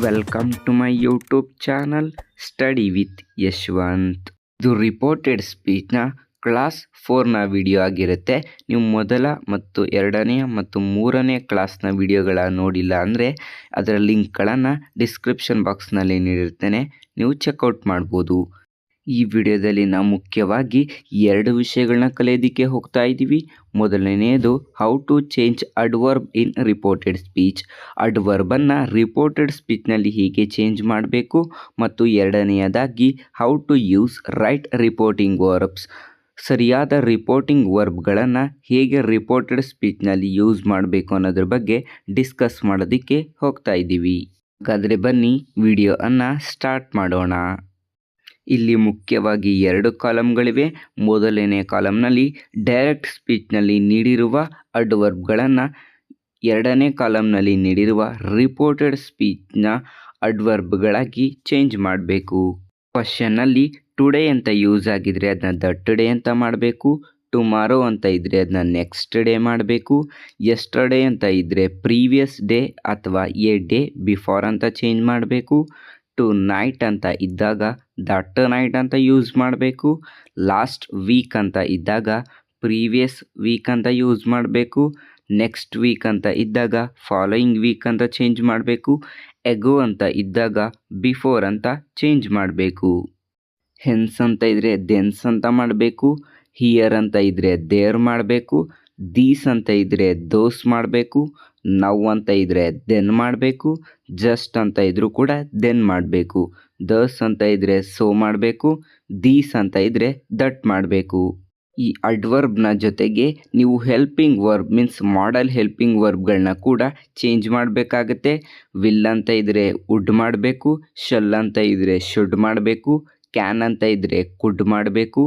Welcome to my YouTube channel Study with Yashwant. ಇದು reported ಸ್ಪೀಚ್ನ class 4ನ video ಆಗಿರುತ್ತೆ. ನೀವು ಮೊದಲ ಮತ್ತು ಎರಡನೆಯ ಮತ್ತು ಮೂರನೇ ಕ್ಲಾಸ್ನ ವಿಡಿಯೋಗಳ ನೋಡಿಲ್ಲ ಅಂದರೆ ಅದರ ಲಿಂಕ್ಗಳನ್ನು ಡಿಸ್ಕ್ರಿಪ್ಷನ್ ಬಾಕ್ಸ್ನಲ್ಲಿ ನೀಡಿರ್ತೇನೆ, ನೀವು ಚೆಕ್ಔಟ್ ಮಾಡ್ಬೋದು. ಈ ವಿಡಿಯೋದಲ್ಲಿ ನಾವು ಮುಖ್ಯವಾಗಿ 2 ವಿಷಯಗಳನ್ನ ಕಲಿಯೋದಕ್ಕೆ ಹೋಗ್ತಾ ಇದ್ದೀವಿ. ಮೊದಲನೆಯದು how to change adverb in reported speech. ಅಡ್ವರ್ಬನ್ನು ರಿಪೋರ್ಟೆಡ್ ಸ್ಪೀಚ್ನಲ್ಲಿ ಹೇಗೆ ಚೇಂಜ್ ಮಾಡಬೇಕು, ಮತ್ತು ಎರಡನೆಯದಾಗಿ how to use right reporting verbs. ಸರಿಯಾದ ರಿಪೋರ್ಟಿಂಗ್ ವರ್ಬ್ಗಳನ್ನು ಹೇಗೆ ರಿಪೋರ್ಟೆಡ್ ಸ್ಪೀಚ್ನಲ್ಲಿ ಯೂಸ್ ಮಾಡಬೇಕು ಅನ್ನೋದ್ರ ಬಗ್ಗೆ ಡಿಸ್ಕಸ್ ಮಾಡೋದಕ್ಕೆ ಹೋಗ್ತಾ ಇದ್ದೀವಿ. ಹಾಗಾದರೆ ಬನ್ನಿ ವಿಡಿಯೋವನ್ನು ಸ್ಟಾರ್ಟ್ ಮಾಡೋಣ. ಇಲ್ಲಿ ಮುಖ್ಯವಾಗಿ 2 ಕಾಲಮ್ಗಳಿವೆ. ಮೊದಲನೇ ಕಾಲಮ್ನಲ್ಲಿ ಡೈರೆಕ್ಟ್ ಸ್ಪೀಚ್ನಲ್ಲಿ ನೀಡಿರುವ ಅಡ್ವರ್ಬ್ಗಳನ್ನು, ಎರಡನೇ ಕಾಲಮ್ನಲ್ಲಿ ನೀಡಿರುವ ರಿಪೋರ್ಟೆಡ್ ಸ್ಪೀಚ್ನ ಅಡ್ವರ್ಬ್ಗಳಾಗಿ ಚೇಂಜ್ ಮಾಡಬೇಕು. ಕ್ವಶನ್ನಲ್ಲಿ ಟುಡೇ ಅಂತ ಯೂಸ್ ಆಗಿದ್ರೆ ಅದನ್ನ ದ ಟುಡೇ ಅಂತ ಮಾಡಬೇಕು. ಟುಮಾರೋ ಅಂತ ಇದ್ದರೆ ಅದನ್ನ ನೆಕ್ಸ್ಟ್ ಡೇ ಮಾಡಬೇಕು. ಯಸ್ಟರ್ಡೇ ಅಂತ ಇದ್ದರೆ ಪ್ರೀವಿಯಸ್ ಡೇ ಅಥವಾ ಎ ಡೇ ಬಿಫೋರ್ ಅಂತ ಚೇಂಜ್ ಮಾಡಬೇಕು. ಟು ನೈಟ್ ಅಂತ ಇದ್ದಾಗ ದಟ್ ನೈಟ್ ಅಂತ ಯೂಸ್ ಮಾಡಬೇಕು. ಲಾಸ್ಟ್ ವೀಕ್ ಅಂತ ಇದ್ದಾಗ ಪ್ರೀವಿಯಸ್ ವೀಕ್ ಅಂತ ಯೂಸ್ ಮಾಡಬೇಕು. ನೆಕ್ಸ್ಟ್ ವೀಕ್ ಅಂತ ಇದ್ದಾಗ ಫಾಲೋಯಿಂಗ್ ವೀಕ್ ಅಂತ ಚೇಂಜ್ ಮಾಡಬೇಕು. ಎಗೋ ಅಂತ ಇದ್ದಾಗ ಬಿಫೋರ್ ಅಂತ ಚೇಂಜ್ ಮಾಡಬೇಕು. ಹೆನ್ಸ್ ಅಂತ ಇದ್ದರೆ ದೆನ್ಸ್ ಅಂತ ಮಾಡಬೇಕು. ಹಿಯರ್ ಅಂತ ಇದ್ದರೆ ದೇರ್ ಮಾಡಬೇಕು. ದೀಸ್ ಅಂತ ಇದ್ದರೆ ದೋಸ್ ಮಾಡಬೇಕು. ನೌ ಅಂತ ಇದ್ದರೆ ದೆನ್ ಮಾಡಬೇಕು. ಜಸ್ಟ್ ಅಂತ ಇದ್ರೂ ಕೂಡ ದೆನ್ ಮಾಡಬೇಕು. ದಸ್ ಅಂತ ಇದ್ದರೆ ಸೋ ಮಾಡಬೇಕು. ದೀಸ್ ಅಂತ ಇದ್ದರೆ ದಟ್ ಮಾಡಬೇಕು. ಈ ಅಡ್ವರ್ಬ್ನ ಜೊತೆಗೆ ನೀವು ಹೆಲ್ಪಿಂಗ್ ವರ್ಬ್ ಮೀನ್ಸ್ ಮಾಡಲ್ ಹೆಲ್ಪಿಂಗ್ ವರ್ಬ್ಗಳನ್ನ ಕೂಡ ಚೇಂಜ್ ಮಾಡಬೇಕಾಗತ್ತೆ. ವಿಲ್ ಅಂತ ಇದ್ದರೆ ವುಡ್ ಮಾಡಬೇಕು. ಶಲ್ ಅಂತ ಇದ್ದರೆ ಶುಡ್ ಮಾಡಬೇಕು. ಕ್ಯಾನ್ ಅಂತ ಇದ್ದರೆ ಕುಡ್ ಮಾಡಬೇಕು.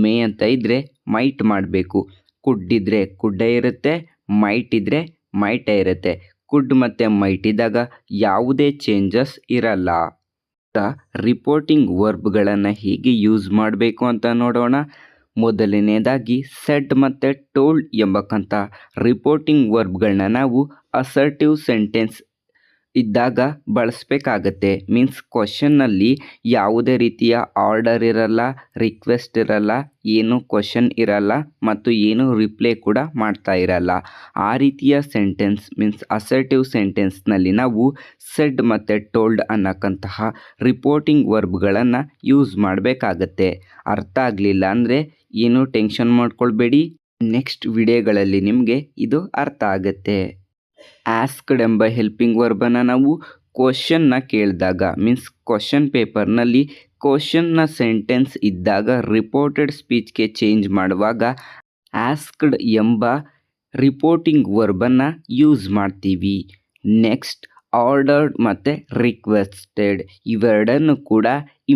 ಮೇ ಅಂತ ಇದ್ದರೆ ಮೈಟ್ ಮಾಡಬೇಕು. ಕುಡ್ ಇದ್ದರೆ ಕುಡ್ಡೇ ಇರುತ್ತೆ, ಮೈಟ್ ಇದ್ದರೆ ಮೈಟೇ ಇರುತ್ತೆ. ಕುಡ್ ಮತ್ತು ಮೈಟ್ ಇದ್ದಾಗ ಯಾವುದೇ ಚೇಂಜಸ್ ಇರಲ್ಲ. ರಿಪೋರ್ಟಿಂಗ್ ವರ್ಬ್ಗಳನ್ನು ಹೇಗೆ ಯೂಸ್ ಮಾಡಬೇಕು ಅಂತ ನೋಡೋಣ. ಮೊದಲನೇದಾಗಿ ಸೆಡ್ ಮತ್ತು ಟೋಲ್ಡ್ ಎಂಬಕ್ಕಂಥ ರಿಪೋರ್ಟಿಂಗ್ ವರ್ಬ್ಗಳನ್ನ ನಾವು ಅಸರ್ಟಿವ್ ಸೆಂಟೆನ್ಸ್ ಇದ್ದಾಗ ಬಳಸಬೇಕಾಗತ್ತೆ. ಮೀನ್ಸ್ ಕ್ವಶನ್ನಲ್ಲಿ ಯಾವುದೇ ರೀತಿಯ ಆರ್ಡರ್ ಇರಲ್ಲ, ರಿಕ್ವೆಸ್ಟ್ ಇರಲ್ಲ, ಏನು ಕ್ವಶನ್ ಇರಲ್ಲ ಮತ್ತು ಏನು ರಿಪ್ಲೈ ಕೂಡ ಮಾಡ್ತಾ ಇರಲ್ಲ. ಆ ರೀತಿಯ ಸೆಂಟೆನ್ಸ್ ಮೀನ್ಸ್ ಅಸರ್ಟಿವ್ ಸೆಂಟೆನ್ಸ್ನಲ್ಲಿ ನಾವು ಸೆಡ್ ಮತ್ತು ಟೋಲ್ಡ್ ಅನ್ನಕ್ಕಂತಹ ರಿಪೋರ್ಟಿಂಗ್ ವರ್ಬ್ಗಳನ್ನು ಯೂಸ್ ಮಾಡಬೇಕಾಗತ್ತೆ. ಅರ್ಥ ಆಗಲಿಲ್ಲ ಅಂದರೆ ಏನೂ ಟೆನ್ಷನ್ ಮಾಡ್ಕೊಳ್ಬೇಡಿ, ನೆಕ್ಸ್ಟ್ ವಿಡಿಯೋಗಳಲ್ಲಿ ನಿಮಗೆ ಇದು ಅರ್ಥ ಆಗುತ್ತೆ. ಆಸ್ಕ್ಡ್ ಎಂಬ ಹೆಲ್ಪಿಂಗ್ ವರ್ಬನ್ನು ನಾವು ಕ್ವಶನ್ನ ಕೇಳಿದಾಗ ಮೀನ್ಸ್ ಕ್ವಶನ್ ಪೇಪರ್ನಲ್ಲಿ ಕ್ವಶನ್ನ ಸೆಂಟೆನ್ಸ್ ಇದ್ದಾಗ ರಿಪೋರ್ಟೆಡ್ ಸ್ಪೀಚ್ಗೆ ಚೇಂಜ್ ಮಾಡುವಾಗ ಆಸ್ಕ್ಡ್ ಎಂಬ ರಿಪೋರ್ಟಿಂಗ್ ವರ್ಬನ್ನು ಯೂಸ್ ಮಾಡ್ತೀವಿ. ನೆಕ್ಸ್ಟ್ ಆರ್ಡರ್ಡ್ ಮತ್ತು ರಿಕ್ವೆಸ್ಟೆಡ್ ಇವೆರಡನ್ನು ಕೂಡ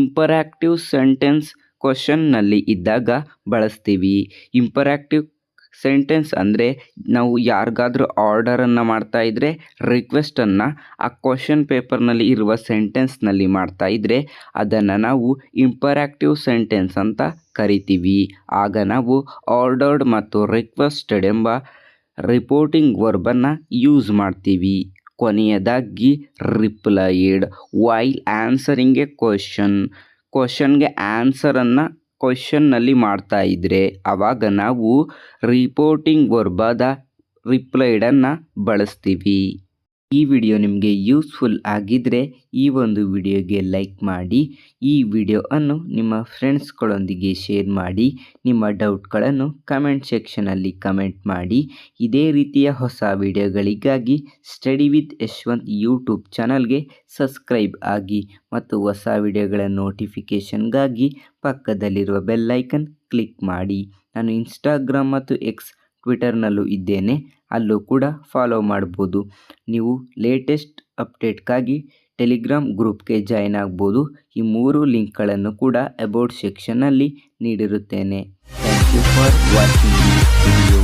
ಇಂಪರಾಕ್ಟಿವ್ ಸೆಂಟೆನ್ಸ್ ಕ್ವಶನ್ನಲ್ಲಿ ಇದ್ದಾಗ ಬಳಸ್ತೀವಿ. ಇಂಪರಾಕ್ಟಿವ್ ಸೆಂಟೆನ್ಸ್ ಅಂದರೆ ನಾವು ಯಾರಿಗಾದ್ರೂ ಆರ್ಡರನ್ನು ಮಾಡ್ತಾ ಇದ್ದರೆ ರಿಕ್ವೆಸ್ಟನ್ನು ಆ ಕ್ವಶನ್ ಪೇಪರ್ನಲ್ಲಿ ಇರುವ ಸೆಂಟೆನ್ಸ್ನಲ್ಲಿ ಮಾಡ್ತಾ ಇದ್ದರೆ ಅದನ್ನು ನಾವು ಇಂಪರಾಕ್ಟಿವ್ ಸೆಂಟೆನ್ಸ್ ಅಂತ ಕರಿತೀವಿ. ಆಗ ನಾವು ಆರ್ಡರ್ಡ್ ಮತ್ತು ರಿಕ್ವೆಸ್ಟೆಡ್ ಎಂಬ ರಿಪೋರ್ಟಿಂಗ್ ವರ್ಬನ್ನು ಯೂಸ್ ಮಾಡ್ತೀವಿ. ಕೊನೆಯದಾಗಿ ರಿಪ್ಲೈಡ್ ವೈಲ್ ಆನ್ಸರಿಂಗ್ ಎ ಕ್ವಶನ್ಗೆ ಆನ್ಸರನ್ನು ಕ್ವಶನ್ನಲ್ಲಿ ಮಾಡ್ತಾ ಇದ್ದರೆ ಆವಾಗ ನಾವು ರಿಪೋರ್ಟಿಂಗ್ ವರ್ಬಾದ ರಿಪ್ಲೈಡನ್ನು ಬಳಸ್ತೀವಿ. ಈ ವಿಡಿಯೋ ನಿಮಗೆ ಯೂಸ್ಫುಲ್ ಆಗಿದ್ದರೆ ಈ ಒಂದು ವಿಡಿಯೋಗೆ ಲೈಕ್ ಮಾಡಿ, ಈ ವಿಡಿಯೋವನ್ನು ನಿಮ್ಮ ಫ್ರೆಂಡ್ಸ್ಗಳೊಂದಿಗೆ ಶೇರ್ ಮಾಡಿ, ನಿಮ್ಮ ಡೌಟ್ಗಳನ್ನು ಕಮೆಂಟ್ ಸೆಕ್ಷನಲ್ಲಿ ಕಮೆಂಟ್ ಮಾಡಿ. ಇದೇ ರೀತಿಯ ಹೊಸ ವಿಡಿಯೋಗಳಿಗಾಗಿ ಸ್ಟಡಿ ವಿತ್ ಯಶವಂತ್ ಯೂಟ್ಯೂಬ್ ಚಾನಲ್ಗೆ ಸಬ್ಸ್ಕ್ರೈಬ್ ಆಗಿ ಮತ್ತು ಹೊಸ ವಿಡಿಯೋಗಳ ನೋಟಿಫಿಕೇಷನ್ಗಾಗಿ ಪಕ್ಕದಲ್ಲಿರುವ ಬೆಲ್ ಐಕನ್ ಕ್ಲಿಕ್ ಮಾಡಿ. ನಾನು ಇನ್ಸ್ಟಾಗ್ರಾಮ್ ಮತ್ತು ಎಕ್ಸ್ ಟ್ವಿಟರ್ನಲ್ಲೂ ಇದ್ದೇನೆ, ಅಲ್ಲೂ ಕೂಡ ಫಾಲೋ ಮಾಡ್ಬೋದು. ನೀವು ಲೇಟೆಸ್ಟ್ ಅಪ್ಡೇಟ್ಗಾಗಿ ಟೆಲಿಗ್ರಾಮ್ ಗ್ರೂಪ್ಗೆ ಜಾಯ್ನ್ ಆಗ್ಬೋದು. ಈ 3 ಲಿಂಕ್ಗಳನ್ನು ಕೂಡ ಅಬೌಟ್ ಸೆಕ್ಷನ್ನಲ್ಲಿ ನೀಡಿರುತ್ತೇನೆ. Thank you for watching this video.